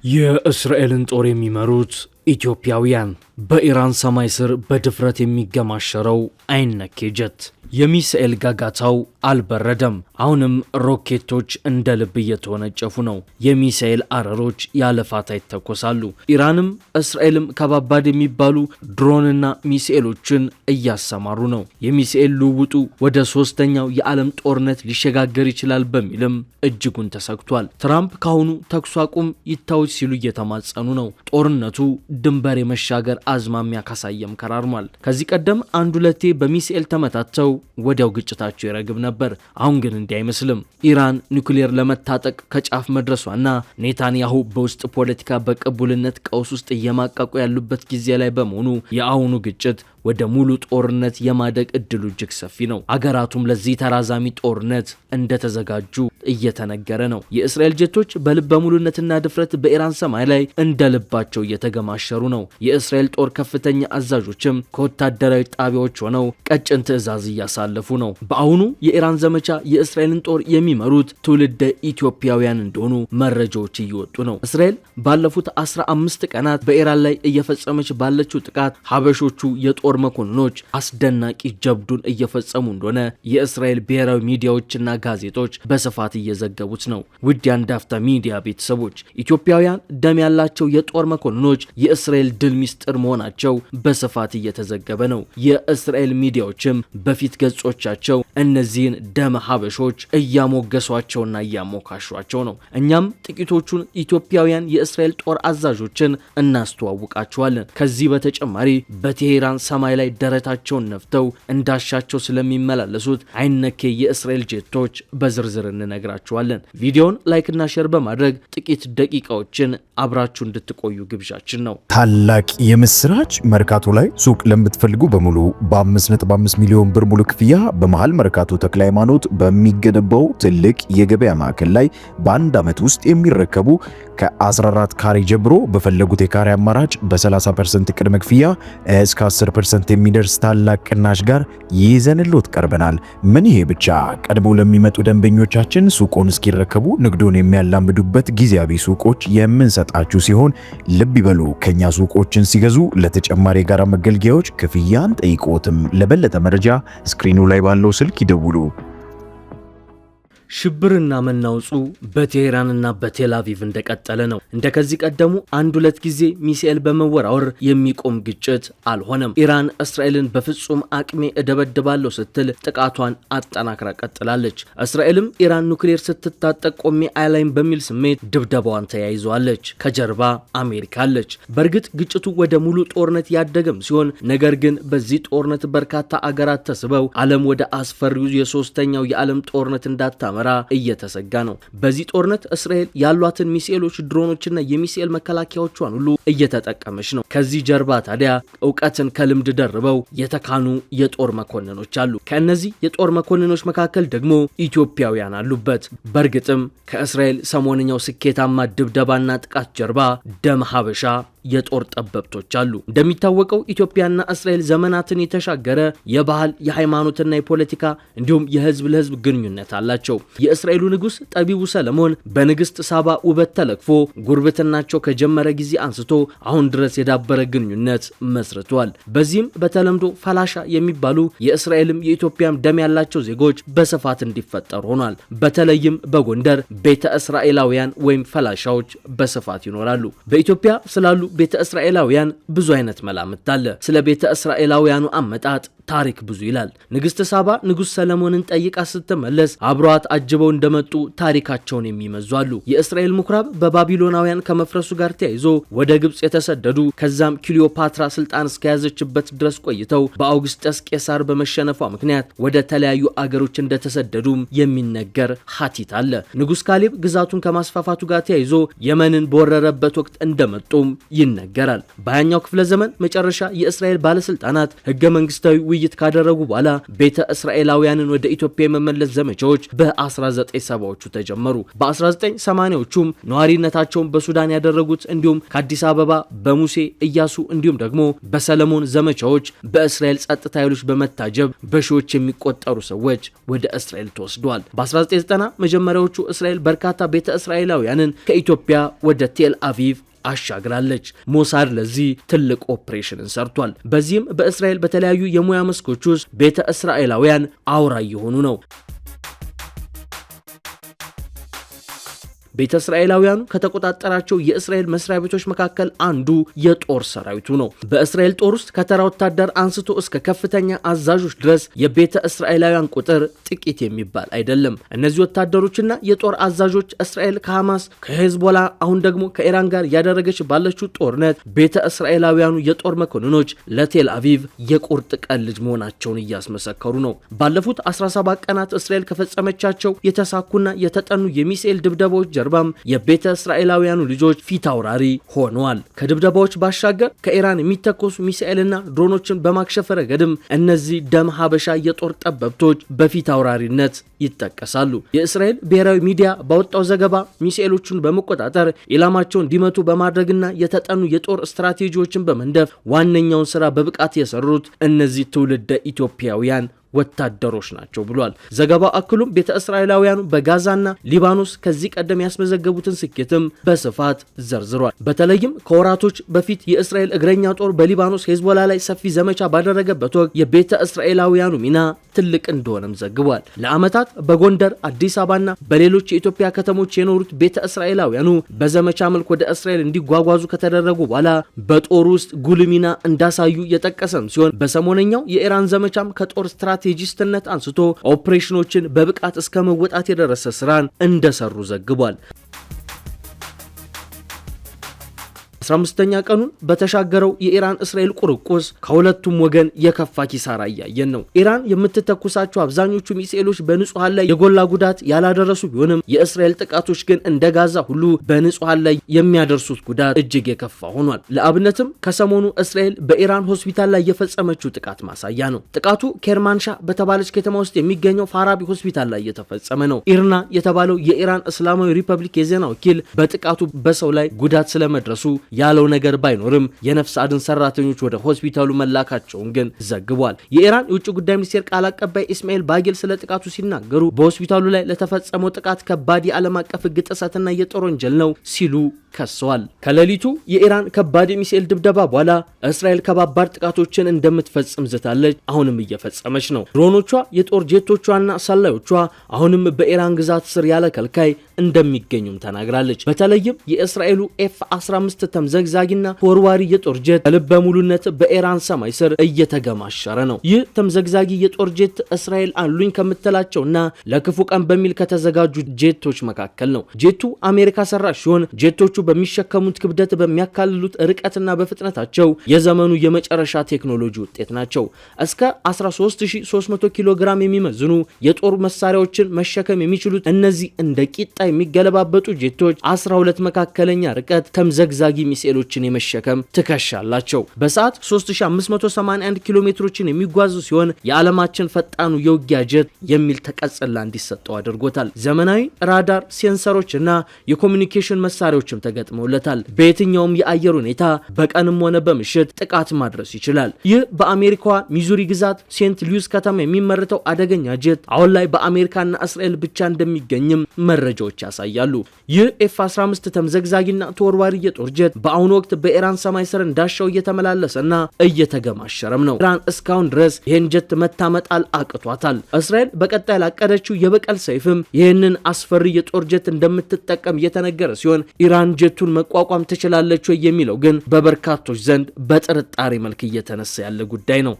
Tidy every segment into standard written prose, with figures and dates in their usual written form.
የእስራኤልን ጦር የሚመሩት ኢትዮጵያውያን በኢራን ሰማይ ስር በድፍረት የሚገማሸረው አይነኬ ጀት የሚሳኤል ጋጋታው አልበረደም። አሁንም ሮኬቶች እንደ ልብ እየተወነጨፉ ነው። የሚሳኤል አረሮች ያለፋታ ይተኮሳሉ። ኢራንም እስራኤልም ከባባድ የሚባሉ ድሮንና ሚሳኤሎችን እያሰማሩ ነው። የሚሳኤል ልውውጡ ወደ ሶስተኛው የዓለም ጦርነት ሊሸጋገር ይችላል በሚልም እጅጉን ተሰግቷል። ትራምፕ ካሁኑ ተኩስ አቁም ይታወጅ ሲሉ እየተማጸኑ ነው። ጦርነቱ ድንበር የመሻገር አዝማሚያ ካሳየም ከራርሟል። ከዚህ ቀደም አንድ ሁለቴ በሚሳኤል ተመታተው ወዲያው ግጭታቸው ይረግብ ነበር። አሁን ግን እንዲህ አይመስልም። ኢራን ኒውክሌር ለመታጠቅ ከጫፍ መድረሷና ኔታንያሁ በውስጥ ፖለቲካ በቅቡልነት ቀውስ ውስጥ እየማቀቁ ያሉበት ጊዜ ላይ በመሆኑ የአሁኑ ግጭት ወደ ሙሉ ጦርነት የማደግ እድሉ እጅግ ሰፊ ነው። አገራቱም ለዚህ ተራዛሚ ጦርነት እንደተዘጋጁ እየተነገረ ነው። የእስራኤል ጀቶች በልበ ሙሉነትና ድፍረት በኢራን ሰማይ ላይ እንደልባቸው እየተገማሸሩ ነው። የእስራኤል ጦር ከፍተኛ አዛዦችም ከወታደራዊ ጣቢያዎች ሆነው ቀጭን ትዕዛዝ እያሳለፉ ነው። በአሁኑ የኢራን ዘመቻ የእስራኤልን ጦር የሚመሩት ትውልደ ኢትዮጵያውያን እንደሆኑ መረጃዎች እየወጡ ነው። እስራኤል ባለፉት 15 ቀናት በኢራን ላይ እየፈጸመች ባለችው ጥቃት ሀበሾቹ የጦር መኮንኖች አስደናቂ ጀብዱን እየፈጸሙ እንደሆነ የእስራኤል ብሔራዊ ሚዲያዎችና ጋዜጦች በስፋት እየዘገቡት ነው። ውድ የአንድ አፍታ ሚዲያ ቤተሰቦች፣ ኢትዮጵያውያን ደም ያላቸው የጦር መኮንኖች የእስራኤል ድል ሚስጥር መሆናቸው በስፋት እየተዘገበ ነው። የእስራኤል ሚዲያዎችም በፊት ገጾቻቸው እነዚህን ደም ሀበሾች እያሞገሷቸውና እያሞካሿቸው ነው። እኛም ጥቂቶቹን ኢትዮጵያውያን የእስራኤል ጦር አዛዦችን እናስተዋውቃቸዋለን። ከዚህ በተጨማሪ በቴሄራን ሰማይ ላይ ደረታቸውን ነፍተው እንዳሻቸው ስለሚመላለሱት አይነኬ የእስራኤል ጄቶች በዝርዝር እንነግራችኋለን። ቪዲዮውን ላይክና ሼር በማድረግ ጥቂት ደቂቃዎችን አብራችሁ እንድትቆዩ ግብዣችን ነው። ታላቅ የምስራች! መርካቶ ላይ ሱቅ ለምትፈልጉ በሙሉ በ5.5 ሚሊዮን ብር ሙሉ ክፍያ በመሃል መርካቶ ተክለ ሃይማኖት በሚገነባው ትልቅ የገበያ ማዕከል ላይ በአንድ ዓመት ውስጥ የሚረከቡ ከ14 ካሬ ጀምሮ በፈለጉት የካሬ አማራጭ በ30% ቅድመ ክፍያ እስከ 10% የሚደርስ ታላቅ ቅናሽ ጋር ይዘንሎት ቀርበናል። ምን ይሄ ብቻ! ቀድሞ ለሚመጡ ደንበኞቻችን ሱቆን እስኪረከቡ ንግዶን የሚያላምዱበት ጊዜያዊ ሱቆች የምንሰጣችሁ ሲሆን ልብ ይበሉ፣ ከኛ ሱቆችን ሲገዙ ለተጨማሪ የጋራ መገልገያዎች ክፍያን ጠይቆትም። ለበለጠ መረጃ ስክሪኑ ላይ ባለው ስልክ ይደውሉ። ሽብርና መናውጹ በቴሄራንና በቴል አቪቭ እንደቀጠለ ነው። እንደከዚህ ቀደሙ አንድ ሁለት ጊዜ ሚሳኤል በመወራወር የሚቆም ግጭት አልሆነም። ኢራን እስራኤልን በፍጹም አቅሜ እደበድባለሁ ስትል ጥቃቷን አጠናክራ ቀጥላለች። እስራኤልም ኢራን ኑክሌር ስትታጠቅ ቆሜ አላይም በሚል ስሜት ድብደባዋን ተያይዘዋለች። ከጀርባ አሜሪካ አለች። በእርግጥ ግጭቱ ወደ ሙሉ ጦርነት ያደገም ሲሆን ነገር ግን በዚህ ጦርነት በርካታ አገራት ተስበው ዓለም ወደ አስፈሪው የሶስተኛው የዓለም ጦርነት እንዳታመ እየተሰጋ ነው። በዚህ ጦርነት እስራኤል ያሏትን ሚሳኤሎች፣ ድሮኖችና የሚሳኤል መከላከያዎቿን ሁሉ እየተጠቀመች ነው። ከዚህ ጀርባ ታዲያ ዕውቀትን ከልምድ ደርበው የተካኑ የጦር መኮንኖች አሉ። ከእነዚህ የጦር መኮንኖች መካከል ደግሞ ኢትዮጵያውያን አሉበት። በእርግጥም ከእስራኤል ሰሞንኛው ስኬታማ ድብደባና ጥቃት ጀርባ ደም ሀበሻ የጦር ጠበብቶች አሉ። እንደሚታወቀው ኢትዮጵያና እስራኤል ዘመናትን የተሻገረ የባህል የሃይማኖትና የፖለቲካ እንዲሁም የህዝብ ለህዝብ ግንኙነት አላቸው። የእስራኤሉ ንጉስ ጠቢቡ ሰለሞን በንግስት ሳባ ውበት ተለክፎ ጉርብትናቸው ከጀመረ ጊዜ አንስቶ አሁን ድረስ የዳበረ ግንኙነት መስርቷል። በዚህም በተለምዶ ፈላሻ የሚባሉ የእስራኤልም የኢትዮጵያም ደም ያላቸው ዜጎች በስፋት እንዲፈጠሩ ሆኗል። በተለይም በጎንደር ቤተ እስራኤላውያን ወይም ፈላሻዎች በስፋት ይኖራሉ። በኢትዮጵያ ስላሉ ቤተ እስራኤላውያን ብዙ አይነት መላምት አለ። ስለ ቤተ እስራኤላውያኑ አመጣጥ ታሪክ ብዙ ይላል። ንግስት ሳባ ንጉስ ሰለሞንን ጠይቃ ስትመለስ አብሯት አጅበው እንደመጡ ታሪካቸውን የሚመዙ አሉ። የእስራኤል ምኩራብ በባቢሎናውያን ከመፍረሱ ጋር ተያይዞ ወደ ግብጽ የተሰደዱ ከዛም ክሊዮፓትራ ስልጣን እስከያዘችበት ድረስ ቆይተው በአውግስጠስ ቄሳር በመሸነፏ ምክንያት ወደ ተለያዩ አገሮች እንደተሰደዱም የሚነገር ሐቲት አለ። ንጉስ ካሌብ ግዛቱን ከማስፋፋቱ ጋር ተያይዞ የመንን በወረረበት ወቅት እንደመጡም ይነገራል። በ20ኛው ክፍለ ዘመን መጨረሻ የእስራኤል ባለስልጣናት ህገ መንግስታዊ ውይይት ካደረጉ በኋላ ቤተ እስራኤላውያንን ወደ ኢትዮጵያ የመመለስ ዘመቻዎች በ1970ዎቹ ተጀመሩ። በ1980ዎቹም ነዋሪነታቸውን በሱዳን ያደረጉት እንዲሁም ከአዲስ አበባ በሙሴ ኢያሱ እንዲሁም ደግሞ በሰለሞን ዘመቻዎች በእስራኤል ጸጥታ ኃይሎች በመታጀብ በሺዎች የሚቆጠሩ ሰዎች ወደ እስራኤል ተወስደዋል። በ1990 መጀመሪያዎቹ እስራኤል በርካታ ቤተ እስራኤላውያንን ከኢትዮጵያ ወደ ቴል አቪቭ አሻግራለች። ሞሳድ ለዚህ ትልቅ ኦፕሬሽንን ሰርቷል። በዚህም በእስራኤል በተለያዩ የሙያ መስኮች ውስጥ ቤተ እስራኤላውያን አውራ የሆኑ ነው። ቤተ እስራኤላውያኑ ከተቆጣጠራቸው የእስራኤል መስሪያ ቤቶች መካከል አንዱ የጦር ሰራዊቱ ነው። በእስራኤል ጦር ውስጥ ከተራ ወታደር አንስቶ እስከ ከፍተኛ አዛዦች ድረስ የቤተ እስራኤላውያን ቁጥር ጥቂት የሚባል አይደለም። እነዚህ ወታደሮችና የጦር አዛዦች እስራኤል ከሐማስ ከሄዝቦላ አሁን ደግሞ ከኢራን ጋር ያደረገች ባለችው ጦርነት ቤተ እስራኤላውያኑ የጦር መኮንኖች ለቴል አቪቭ የቁርጥ ቀን ልጅ መሆናቸውን እያስመሰከሩ ነው። ባለፉት 17 ቀናት እስራኤል ከፈጸመቻቸው የተሳኩና የተጠኑ የሚሳኤል ድብደባዎች ጀርባም የቤተ እስራኤላውያኑ ልጆች ፊት አውራሪ ሆነዋል። ከድብደባዎች ባሻገር ከኢራን የሚተኮሱ ሚሳኤልና ድሮኖችን በማክሸፍ ረገድም እነዚህ ደም ሀበሻ የጦር ጠበብቶች በፊት አውራሪነት ይጠቀሳሉ። የእስራኤል ብሔራዊ ሚዲያ ባወጣው ዘገባ ሚሳኤሎቹን በመቆጣጠር ኢላማቸውን እንዲመቱ በማድረግና የተጠኑ የጦር ስትራቴጂዎችን በመንደፍ ዋነኛውን ስራ በብቃት የሰሩት እነዚህ ትውልደ ኢትዮጵያውያን ወታደሮች ናቸው ብሏል። ዘገባው አክሉም ቤተ እስራኤላውያኑ በጋዛና ሊባኖስ ከዚህ ቀደም ያስመዘገቡትን ስኬትም በስፋት ዘርዝሯል። በተለይም ከወራቶች በፊት የእስራኤል እግረኛ ጦር በሊባኖስ ሄዝቦላ ላይ ሰፊ ዘመቻ ባደረገበት ወቅት የቤተ እስራኤላውያኑ ሚና ትልቅ እንደሆነም ዘግቧል። ለዓመታት በጎንደር አዲስ አበባና በሌሎች የኢትዮጵያ ከተሞች የኖሩት ቤተ እስራኤላውያኑ በዘመቻ መልክ ወደ እስራኤል እንዲጓጓዙ ከተደረጉ በኋላ በጦር ውስጥ ጉልህ ሚና እንዳሳዩ የጠቀሰም ሲሆን በሰሞነኛው የኢራን ዘመቻም ከጦር ስትራቴጂስትነት አንስቶ ኦፕሬሽኖችን በብቃት እስከ መወጣት የደረሰ ስራን እንደሰሩ ዘግቧል። 15ኛ ቀኑን በተሻገረው የኢራን እስራኤል ቁርቁስ ከሁለቱም ወገን የከፋ ኪሳራ እያየን ነው። ኢራን የምትተኩሳቸው አብዛኞቹ ሚሳኤሎች በንጹሃን ላይ የጎላ ጉዳት ያላደረሱ ቢሆንም የእስራኤል ጥቃቶች ግን እንደ ጋዛ ሁሉ በንጹሃን ላይ የሚያደርሱት ጉዳት እጅግ የከፋ ሆኗል። ለአብነትም ከሰሞኑ እስራኤል በኢራን ሆስፒታል ላይ የፈጸመችው ጥቃት ማሳያ ነው። ጥቃቱ ኬርማንሻ በተባለች ከተማ ውስጥ የሚገኘው ፋራቢ ሆስፒታል ላይ የተፈጸመ ነው። ኢርና የተባለው የኢራን እስላማዊ ሪፐብሊክ የዜና ወኪል በጥቃቱ በሰው ላይ ጉዳት ስለመድረሱ ያለው ነገር ባይኖርም የነፍስ አድን ሰራተኞች ወደ ሆስፒታሉ መላካቸውን ግን ዘግቧል። የኢራን የውጭ ጉዳይ ሚኒስቴር ቃል አቀባይ ኢስማኤል ባጌል ስለ ጥቃቱ ሲናገሩ በሆስፒታሉ ላይ ለተፈጸመው ጥቃት ከባድ የዓለም አቀፍ ሕግ ጥሰትና የጦር ወንጀል ነው ሲሉ ከሰዋል። ከሌሊቱ የኢራን ከባድ የሚሳኤል ድብደባ በኋላ እስራኤል ከባባድ ጥቃቶችን እንደምትፈጽም ዝታለች። አሁንም እየፈጸመች ነው። ድሮኖቿ፣ የጦር ጄቶቿና ሰላዮቿ አሁንም በኢራን ግዛት ስር ያለ ከልካይ እንደሚገኙም ተናግራለች። በተለይም የእስራኤሉ ኤፍ-15 ተምዘግዛጊና ተወርዋሪ የጦር ጄት ልበ ሙሉነት በኢራን ሰማይ ስር እየተገማሸረ ነው። ይህ ተምዘግዛጊ የጦር ጄት እስራኤል አሉኝ ከምትላቸውና ለክፉ ቀን በሚል ከተዘጋጁ ጄቶች መካከል ነው። ጄቱ አሜሪካ ሰራሽ ሲሆን ጄቶቹ በሚሸከሙት ክብደት፣ በሚያካልሉት ርቀትና በፍጥነታቸው የዘመኑ የመጨረሻ ቴክኖሎጂ ውጤት ናቸው። እስከ 13300 ኪሎ ግራም የሚመዝኑ የጦር መሳሪያዎችን መሸከም የሚችሉት እነዚህ እንደ ቂጣ የሚገለባበጡ ጄቶች 12 መካከለኛ ርቀት ተምዘግዛጊ ሚሳኤሎችን የመሸከም ትከሻ አላቸው። በሰዓት 3581 ኪሎ ሜትሮችን የሚጓዙ ሲሆን የዓለማችን ፈጣኑ የውጊያ ጄት የሚል ተቀጽላ እንዲሰጠው አድርጎታል። ዘመናዊ ራዳር፣ ሴንሰሮች እና የኮሚኒኬሽን መሳሪያዎችም ተገጥመውለታል። በየትኛውም የአየር ሁኔታ በቀንም ሆነ በምሽት ጥቃት ማድረስ ይችላል። ይህ በአሜሪካዋ ሚዙሪ ግዛት ሴንት ሉዊስ ከተማ የሚመረተው አደገኛ ጄት አሁን ላይ በአሜሪካና እስራኤል ብቻ እንደሚገኝም መረጃዎች ያሳያሉ። ይህ ኤፍ-15 ተምዘግዛጊና ተወርዋሪ የጦር ጄት በአሁኑ ወቅት በኢራን ሰማይ ስር እንዳሻው እየተመላለሰና እየተገማሸረም ነው። ኢራን እስካሁን ድረስ ይህን ጄት መታመጣል አቅቷታል። እስራኤል በቀጣይ ላቀደችው የበቀል ሰይፍም ይህንን አስፈሪ የጦር ጄት እንደምትጠቀም እየተነገረ ሲሆን ኢራን ጄቱን መቋቋም ትችላለች ወይ የሚለው ግን በበርካቶች ዘንድ በጥርጣሬ መልክ እየተነሳ ያለ ጉዳይ ነው።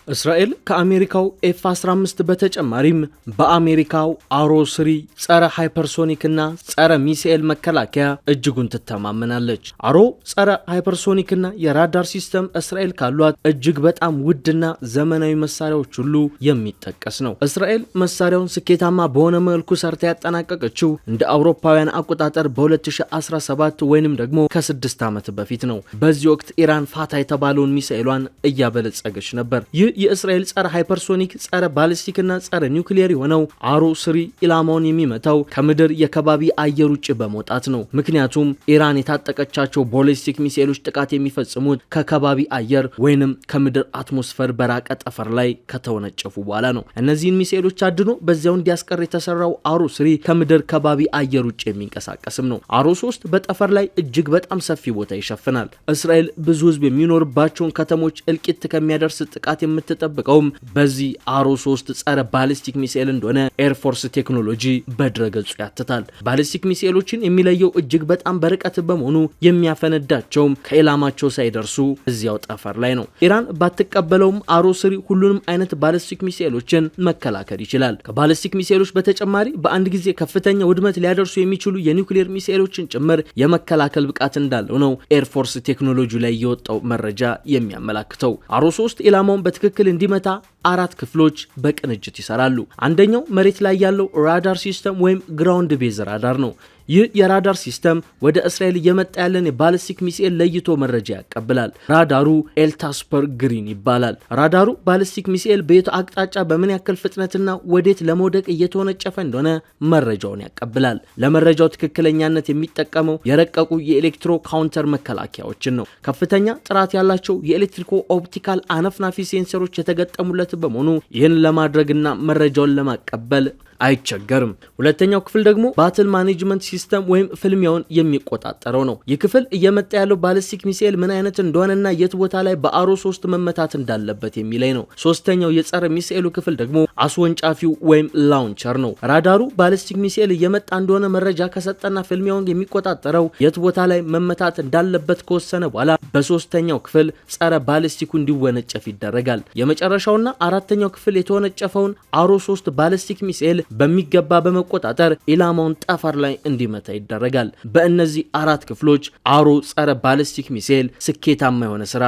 እስራኤል ከአሜሪካው ኤፍ-15 በተጨማሪም በአሜሪካው አሮ-3 ጸረ ሃይፐርሶኒክና ጸረ ሚሳኤል መከላከያ እጅጉን ትተማመናለች። አሮ ጸረ ሃይፐርሶኒክና የራዳር ሲስተም እስራኤል ካሏት እጅግ በጣም ውድና ዘመናዊ መሳሪያዎች ሁሉ የሚጠቀስ ነው። እስራኤል መሳሪያውን ስኬታማ በሆነ መልኩ ሰርታ ያጠናቀቀችው እንደ አውሮፓውያን አቆጣጠር በ2017 ወይንም ደግሞ ከ6 ዓመት በፊት ነው። በዚህ ወቅት ኢራን ፋታ የተባለውን ሚሳኤሏን እያበለጸገች ነበር። ይህ የእስራኤል ጸረ ሃይፐርሶኒክ ጸረ ባሊስቲክና ጸረ ኒውክሊየር የሆነው አሮ-3 ኢላማውን የሚመታው ከምድር የከባቢ አየር ውጭ በመውጣት ነው። ምክንያቱም ኢራን የታጠቀቻቸው ባሊስቲክ ሚሳኤሎች ጥቃት የሚፈጽሙት ከከባቢ አየር ወይንም ከምድር አትሞስፌር በራቀ ጠፈር ላይ ከተወነጨፉ በኋላ ነው። እነዚህን ሚሳኤሎች አድኖ በዚያው እንዲያስቀር የተሰራው አሮ-3 ከምድር ከባቢ አየር ውጭ የሚንቀሳቀስም ነው። አሮ-3 በጠፈር ላይ እጅግ በጣም ሰፊ ቦታ ይሸፍናል። እስራኤል ብዙ ህዝብ የሚኖርባቸውን ከተሞች እልቂት ከሚያደርስ ጥቃት የምትጠብቀውም በዚህ አሮ-3 ጸረ ባሊስቲክ ሚሳኤል እንደሆነ ኤርፎርስ ቴክኖሎጂ በድረገጹ ያትታል። ባሊስቲክ ሚሳኤሎችን የሚለየው እጅግ በጣም በርቀት በመሆኑ የሚያፈነዳቸውም ከኢላማቸው ሳይደርሱ እዚያው ጠፈር ላይ ነው። ኢራን ባትቀበለውም አሮ-3 ሁሉንም አይነት ባሊስቲክ ሚሳኤሎችን መከላከል ይችላል። ከባሊስቲክ ሚሳኤሎች በተጨማሪ በአንድ ጊዜ ከፍተኛ ውድመት ሊያደርሱ የሚችሉ የኒውክሌር ሚሳኤሎችን ጭምር የመከላከል ብቃት እንዳለው ነው ኤርፎርስ ቴክኖሎጂ ላይ የወጣው መረጃ የሚያመላክተው። አሮ-3 ኢላማውን በትክክል እንዲመታ 4 ክፍሎች በቅንጅት ይሰራሉ። አንደኛው መሬት ላይ ያለው ራዳር ሲስተም ወይም ግራውንድ ቤዝ ራዳር ነው። ይህ የራዳር ሲስተም ወደ እስራኤል እየመጣ ያለን የባሊስቲክ ሚሳኤል ለይቶ መረጃ ያቀብላል። ራዳሩ ኤልታስፐር ግሪን ይባላል። ራዳሩ ባሊስቲክ ሚሳኤል በየት አቅጣጫ በምን ያክል ፍጥነትና ወዴት ለመውደቅ እየተወነጨፈ እንደሆነ መረጃውን ያቀብላል። ለመረጃው ትክክለኛነት የሚጠቀመው የረቀቁ የኤሌክትሮ ካውንተር መከላከያዎችን ነው። ከፍተኛ ጥራት ያላቸው የኤሌክትሪኮ ኦፕቲካል አነፍናፊ ሴንሰሮች የተገጠሙለት በመሆኑ ይህን ለማድረግና መረጃውን ለማቀበል አይቸገርም። ሁለተኛው ክፍል ደግሞ ባትል ማኔጅመንት ሲስተም ወይም ፍልሚያውን የሚቆጣጠረው ነው። ይህ ክፍል እየመጣ ያለው ባሊስቲክ ሚሳኤል ምን አይነት እንደሆነና የት ቦታ ላይ በአሮ-3 መመታት እንዳለበት የሚለይ ነው። ሶስተኛው የጸረ ሚሳኤሉ ክፍል ደግሞ አስወንጫፊው ወይም ላውንቸር ነው። ራዳሩ ባሊስቲክ ሚሳኤል እየመጣ እንደሆነ መረጃ ከሰጠና ፍልሚያውን የሚቆጣጠረው የት ቦታ ላይ መመታት እንዳለበት ከወሰነ በኋላ በሶስተኛው ክፍል ጸረ ባሊስቲኩ እንዲወነጨፍ ይደረጋል። የመጨረሻውና አራተኛው ክፍል የተወነጨፈውን አሮ-3 ባሊስቲክ ሚሳኤል በሚገባ በመቆጣጠር ኢላማውን ጠፈር ላይ እንዲመታ ይደረጋል። በእነዚህ 4 ክፍሎች አሮ ጸረ ባሊስቲክ ሚሳኤል ስኬታማ የሆነ ስራ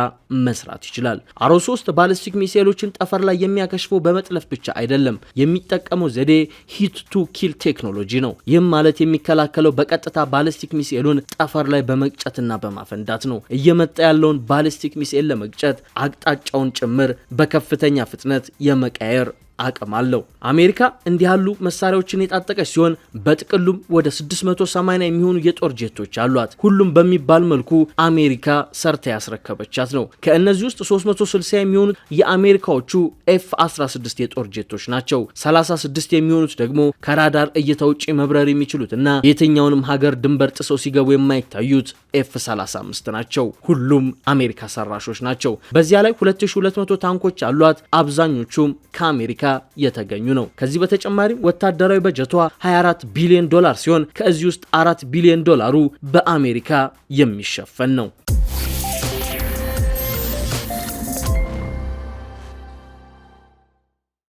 መስራት ይችላል። አሮ-3 ባሊስቲክ ሚሳኤሎችን ጠፈር ላይ የሚያከሽፈው በመጥለፍ ብቻ አይደለም። የሚጠቀመው ዘዴ ሂት ቱ ኪል ቴክኖሎጂ ነው። ይህም ማለት የሚከላከለው በቀጥታ ባሊስቲክ ሚሳኤሉን ጠፈር ላይ በመቅጨትና በማፈንዳት ነው። እየመጣ ያለውን ባሊስቲክ ሚሳኤል ለመቅጨት አቅጣጫውን ጭምር በከፍተኛ ፍጥነት የመቀየር አቅም አለው። አሜሪካ እንዲህ ያሉ መሳሪያዎችን የታጠቀች ሲሆን በጥቅሉም ወደ 680 የሚሆኑ የጦር ጄቶች አሏት። ሁሉም በሚባል መልኩ አሜሪካ ሰርታ ያስረከበቻት ነው። ከእነዚህ ውስጥ 360 የሚሆኑት የአሜሪካዎቹ ኤፍ-16 የጦር ጄቶች ናቸው። 36 የሚሆኑት ደግሞ ከራዳር እይታ ውጪ መብረር የሚችሉትና የትኛውንም ሀገር ድንበር ጥሰው ሲገቡ የማይታዩት ኤፍ-35 ናቸው። ሁሉም አሜሪካ ሰራሾች ናቸው። በዚያ ላይ 2200 ታንኮች አሏት። አብዛኞቹም ከአሜሪካ የተገኙ ነው። ከዚህ በተጨማሪም ወታደራዊ በጀቷ 24 ቢሊዮን ዶላር ሲሆን ከዚህ ውስጥ 4 ቢሊዮን ዶላሩ በአሜሪካ የሚሸፈን ነው።